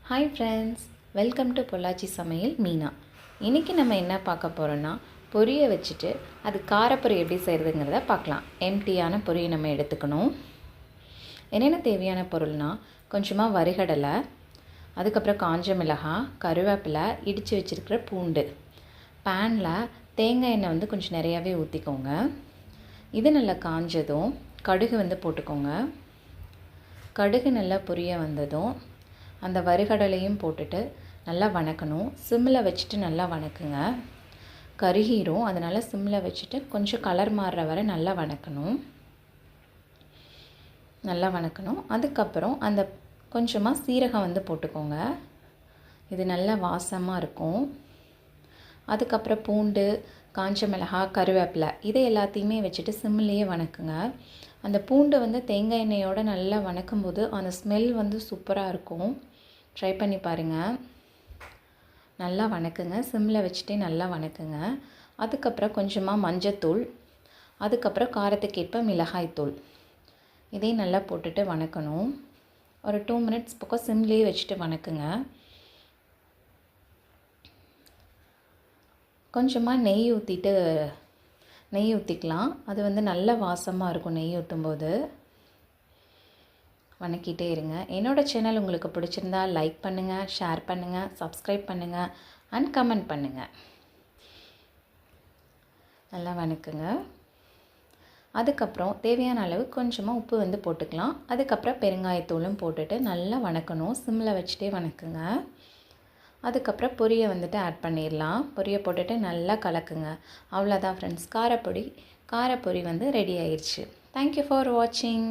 Hi friends, welcome to Pollachi சமையல் மீனா. இன்றைக்கி நம்ம என்ன பார்க்க போகிறோன்னா, பொரியை வச்சுட்டு அது காரப்பொரி எப்படி செய்கிறதுங்கிறத பார்க்கலாம். எம்டியான பொரியை நம்ம எடுத்துக்கணும். என்னென்ன தேவையான பொருள்னால், கொஞ்சமாக வறுகடலை, அதுக்கப்புறம் காஞ்ச மிளகாய், கருவேப்பிலை, இடித்து வச்சுருக்கிற பூண்டு. பேனில் தேங்காய் எண்ணெய் வந்து கொஞ்சம் நிறையாவே ஊற்றிக்கோங்க. இது நல்லா காஞ்சதும் கடுகு போட்டுக்கோங்க. கடுகு நல்லா பொரிய வந்ததும் அந்த வறுகடலையும் போட்டுட்டு நல்லா வணக்கணும். சிம்மில் வச்சுட்டு நல்லா வணக்குங்க. கருகீரும், அதனால் சிம்மில் வச்சுட்டு கொஞ்சம் கலர் மாறுற வரை நல்லா வணக்கணும். அதுக்கப்புறம் அந்த கொஞ்சமாக சீரகம் போட்டுக்கோங்க. இது நல்லா வாசமாக இருக்கும். அதுக்கப்புறம் பூண்டு, காஞ்ச மிளகாய், கருவேப்பிலை இதை எல்லாத்தையுமே வச்சுட்டு சிம்மிலேயே வணக்குங்க. அந்த பூண்டு தேங்காய் எண்ணெயோடு நல்லா வணக்கும்போது அந்த ஸ்மெல் சூப்பராக இருக்கும். ட்ரை பண்ணி பாருங்கள். நல்லா வணக்குங்க. சிம்மில் வச்சுட்டே நல்லா வணக்குங்க. அதுக்கப்புறம் கொஞ்சமாக மஞ்சத்தூள், அதுக்கப்புறம் காரத்துக்கேற்ப மிளகாய்த்தூள் இதையும் நல்லா போட்டுட்டு வணக்கணும். ஒரு 2 மினிட்ஸ் பக்கம் சிம்லேயே வச்சுட்டு வணக்குங்க. கொஞ்சமாக நெய் ஊற்றிக்கலாம். அது நல்ல வாசமாக இருக்கும். நெய் ஊற்றும்போது வணக்கிட்டே இருங்க. என்னோடய சேனல் உங்களுக்கு பிடிச்சிருந்தா லைக் பண்ணுங்கள், ஷேர் பண்ணுங்கள், சப்ஸ்கிரைப் பண்ணுங்கள் அண்ட் கமெண்ட் பண்ணுங்கள். நல்லா வணக்குங்க. அதுக்கப்புறம் தேவையான அளவு கொஞ்சமாக உப்பு போட்டுக்கலாம். அதுக்கப்புறம் பெருங்காயத்தூளும் போட்டுட்டு நல்லா வணக்கணும். சிம்மில் வச்சுட்டே வணக்குங்க. அதுக்கப்புறம் பொரியை ஆட் பண்ணிடலாம். பொரியை போட்டுட்டு நல்லா கலக்குங்க. அவ்வளோதான் ஃப்ரெண்ட்ஸ், காரப்பொரி ரெடி ஆயிடுச்சு. தேங்க்யூ ஃபார் வாட்சிங்.